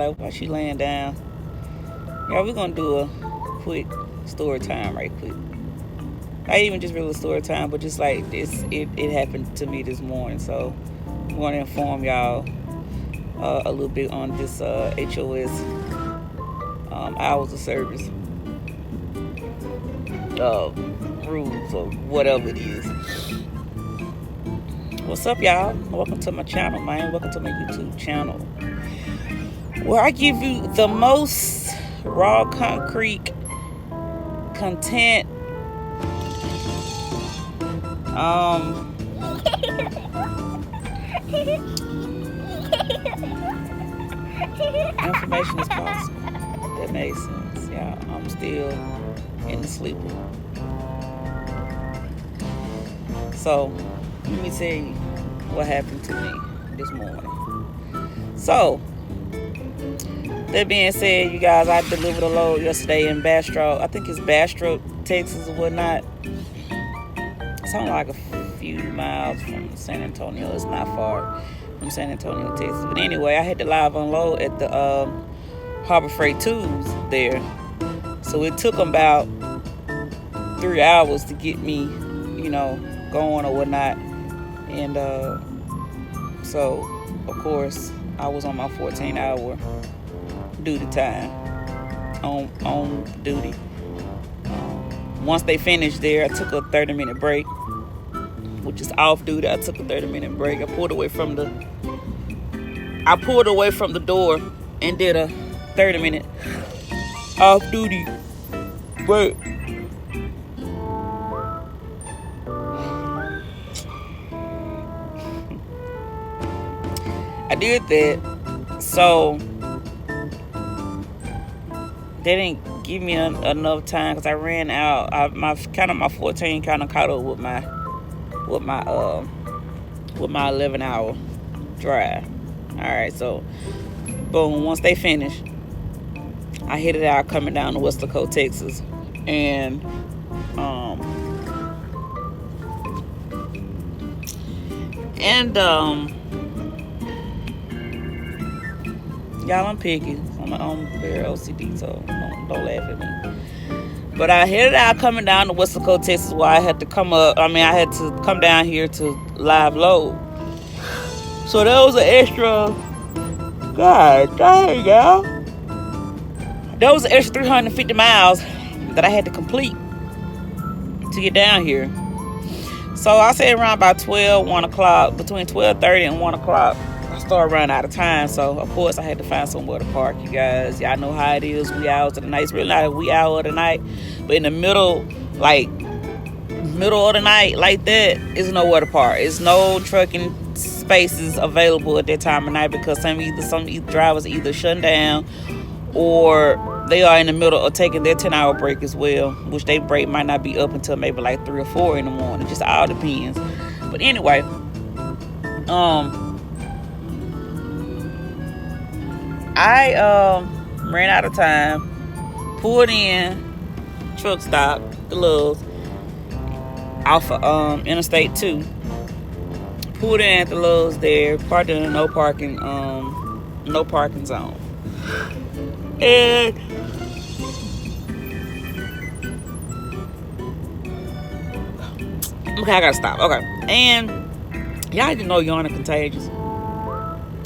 like, why she laying down? Y'all, we're gonna do a quick story time right quick. Not even just really story time, but just like this, it happened to me this morning. So I'm gonna inform y'all a little bit on this HOS hours of service rules or whatever it is. What's up, y'all? Welcome to my channel, man. Welcome to my YouTube channel, where I give you the most raw, concrete content, information as possible. That makes sense. Yeah, I'm still in the sleeper. So let me tell you what happened to me this morning. So that being said, you guys, I delivered a load yesterday in Bastrop. I think it's Bastrop, Texas or whatnot. It's only like a few miles from San Antonio. It's not far from San Antonio, Texas. But anyway, I had to live unload at the Harbor Freight 2s there. So it took them about 3 hours to get me, going or whatnot. And so, of course, I was on my 14-hour duty time on duty. Once they finished there, I took a 30-minute break, which is off duty. I took a 30-minute break. I pulled away from the door and did a 30-minute off duty break. I did that, so they didn't give me enough time because I ran out. My 14 kind of caught up with my 11-hour drive. All right, so boom. Once they finished, I headed out coming down to Weslaco, Texas, and y'all, I'm picky. I'm very OCD, so don't laugh at me. But I headed out coming down to Weslaco, Texas, where I had to come down here to live load. So that was an extra, God dang, y'all. That was an extra 350 miles that I had to complete to get down here. So I said around about 1 o'clock, between 12:30 and 1 o'clock, I started running out of time. So, of course, I had to find somewhere to park, you guys. Y'all know how it is, wee hours of the night. It's really not a wee hour of the night, but in the middle of the night like that, is nowhere to park. It's no trucking spaces available at that time of night because some drivers either shutting down or they are in the middle of taking their 10-hour break as well, which their break might not be up until maybe like 3 or 4 in the morning. Just all depends. But anyway, I ran out of time, pulled in, truck stop, the Loves, off of Interstate 2. Pulled in at the Loves there, parked in a no parking zone. And okay, I gotta stop. Okay. And y'all didn't know yawning contagious.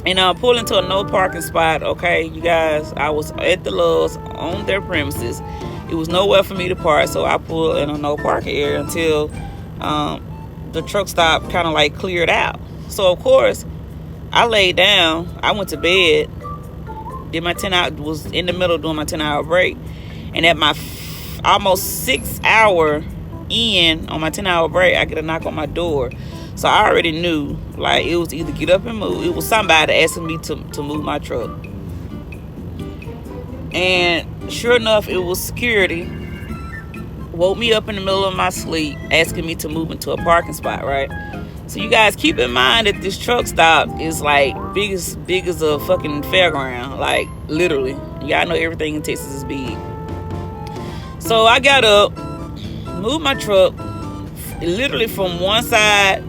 And I pulled into a no parking spot, okay, you guys. I was at the Lowe's on their premises. It was nowhere for me to park, so I pulled in a no parking area until the truck stop kind of like cleared out. So, of course, I laid down. I went to bed. Did my 10-hour, was in the middle doing my 10-hour break. And at my almost 6-hour in on my 10-hour break, I get a knock on my door. So I already knew, like, it was either get up and move. It was somebody asking me to move my truck. And sure enough, it was security. Woke me up in the middle of my sleep, asking me to move into a parking spot, right? So you guys keep in mind that this truck stop is like big as a fucking fairground. Like, literally. Y'all know everything in Texas is big. So I got up, moved my truck, literally from one side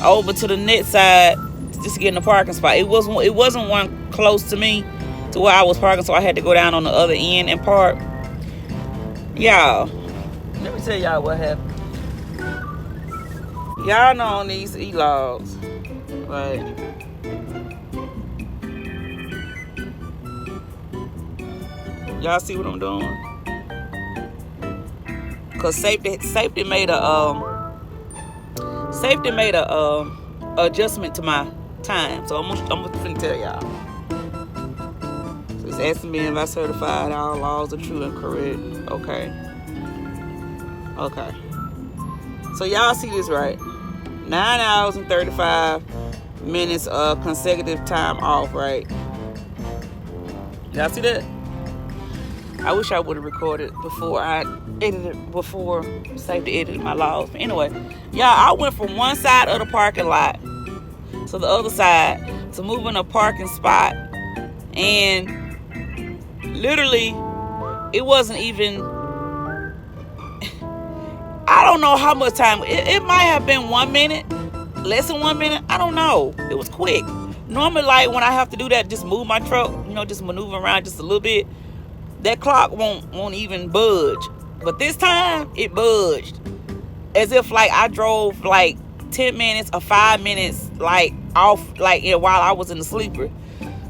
over to the next side, just to get in the parking spot. It wasn't one close to me, to where I was parking, so I had to go down on the other end and park. Y'all, let me tell y'all what happened. Y'all know on these e-logs, right? Y'all see what I'm doing? Cause safety made a adjustment to my time. So I'm gonna tell y'all. So it's asking me if I certified all laws are true and correct. Okay. So y'all see this, right? 9 hours and 35 minutes of consecutive time off, right? Y'all see that? I wish I would have recorded before safety edited my logs. But anyway, y'all, I went from one side of the parking lot to the other side to move in a parking spot, and literally it wasn't even, I don't know how much time. It might have been 1 minute, less than 1 minute. I don't know. It was quick. Normally, like when I have to do that, just move my truck, just maneuver around just a little bit, that clock won't even budge. But this time it budged, as if like I drove like 10 minutes or 5 minutes like off, like while I was in the sleeper.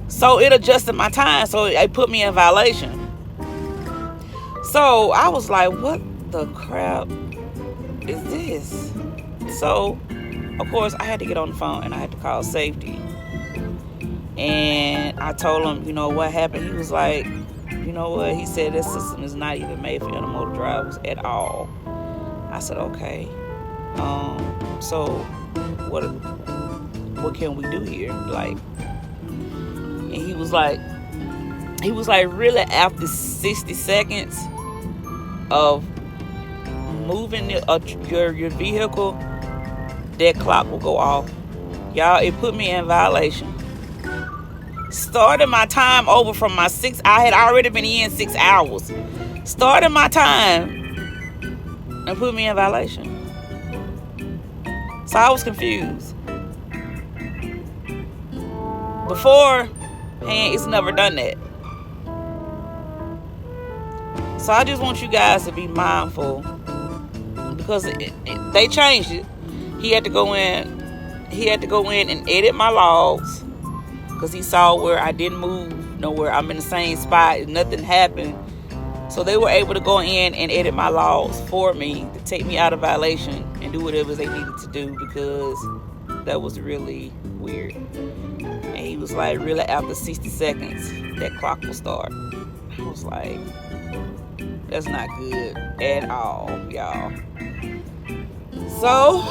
So it adjusted my time, so it put me in violation. So I was like, what the crap is this? So of course I had to get on the phone and I had to call safety, and I told him, what happened. He was like, you know what? He said this system is not even made for intermodal drivers at all. I said, okay. So what can we do here? Like, and he was like, really, after 60 seconds of moving your vehicle, that clock will go off. Y'all, it put me in violation. Started my time over from my 6. I had already been in 6 hours. Started my time and put me in violation. So I was confused. Beforehand, it's never done that. So I just want you guys to be mindful, because they changed it. He had to go in and edit my logs, because he saw where I didn't move nowhere. I'm in the same spot. Nothing happened. So they were able to go in and edit my logs for me to take me out of violation and do whatever they needed to do, because that was really weird. And he was like, really, after 60 seconds, that clock will start. I was like, that's not good at all, y'all. So,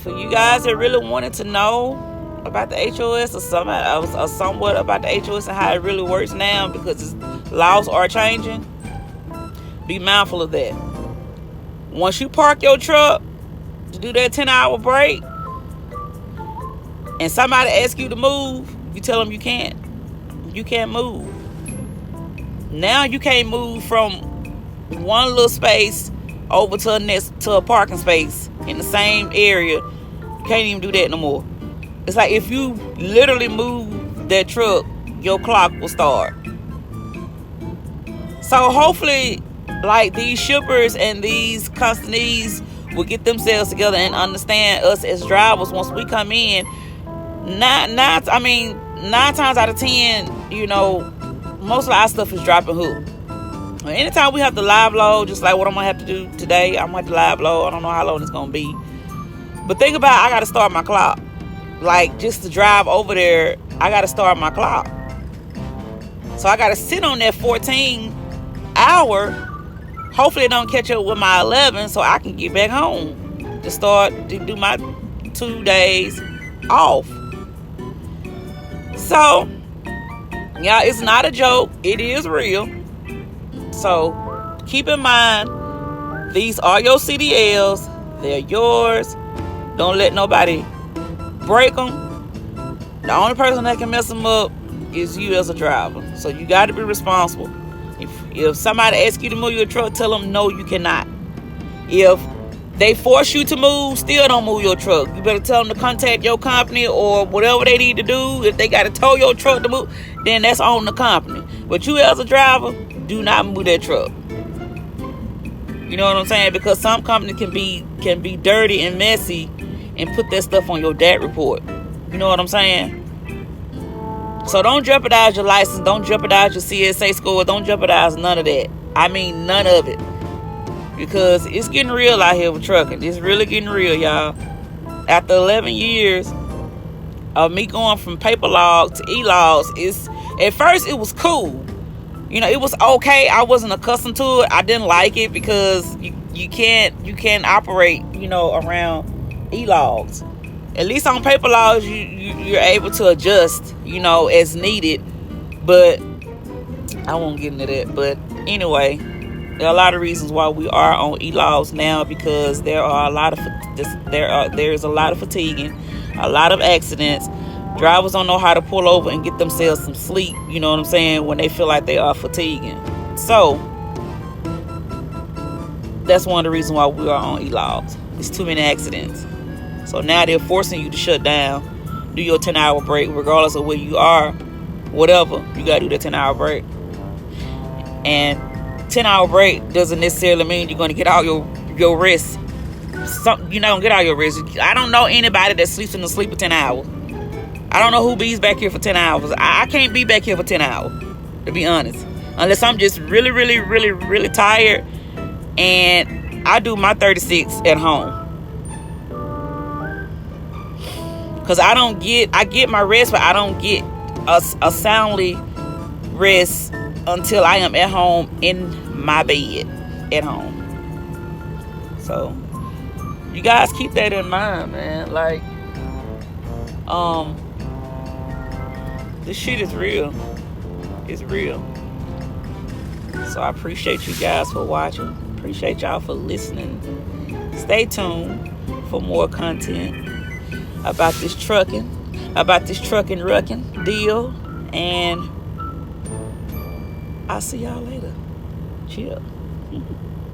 for you guys that really wanted to know about the HOS or somewhat about the HOS and how it really works now, because laws are changing, be mindful of that. Once you park your truck to do that 10-hour break and somebody asks you to move, you tell them you can't move. Now you can't move from one little space over to a parking space in the same area. You can't even do that no more. It's like if you literally move that truck, your clock will start. So hopefully, like, these shippers and these consignees will get themselves together and understand us as drivers. Once we come in, 9 times out of 10, most of our stuff is drop and hook. Anytime we have to live load, just like what I'm gonna have to do today, I'm gonna have to live load. I don't know how long it's gonna be, but think about it, I gotta start my clock. Like, just to drive over there, I gotta start my clock. So I gotta sit on that 14 hour. Hopefully it don't catch up with my 11, so I can get back home to do my 2 days off. So, yeah, it's not a joke. It is real. So keep in mind, these are your CDLs. They're yours. Don't let nobody break them. The only person that can mess them up is you as a driver. So you got to be responsible. If somebody asks you to move your truck, tell them no, you cannot. If they force you to move, still don't move your truck. You better tell them to contact your company or whatever they need to do. If they got to tow your truck to move, then that's on the company. But you as a driver, do not move that truck. You know what I'm saying? Because some companies can be dirty and messy and put that stuff on your DAT report. You know what I'm saying? So don't jeopardize your license. Don't jeopardize your CSA score. Don't jeopardize none of that. I mean, none of it. Because it's getting real out here with trucking. It's really getting real, y'all. After 11 years of me going from paper log to e-logs, at first it was cool. You know, it was okay. I wasn't accustomed to it. I didn't like it because you can't operate, you know, around e-logs. At least on paper logs, you're able to adjust, you know, as needed. But I won't get into that. But anyway, there are a lot of reasons why we are on e-logs now, because there is a lot of fatiguing, a lot of accidents. Drivers don't know how to pull over and get themselves some sleep, you know what I'm saying, when they feel like they are fatiguing. So that's one of the reasons why we are on e-logs. It's too many accidents. So now they're forcing you to shut down, do your 10-hour break, regardless of where you are, whatever. You gotta do the 10-hour break. And 10-hour break doesn't necessarily mean you're gonna get all your rest. You're not gonna get all your rest. I don't know anybody that sleeps in the sleep of 10 hours. I don't know who bees back here for 10 hours. I can't be back here for 10 hours, to be honest. Unless I'm just really, really, really, really tired and I do my 36 at home. Because I get my rest, but I don't get a soundly rest until I am at home in my bed at home. So you guys keep that in mind, man. Like, this shit is real. It's real. So I appreciate you guys for watching. Appreciate y'all for listening. Stay tuned for more content about this trucking rucking deal. And I'll see y'all later. Chill.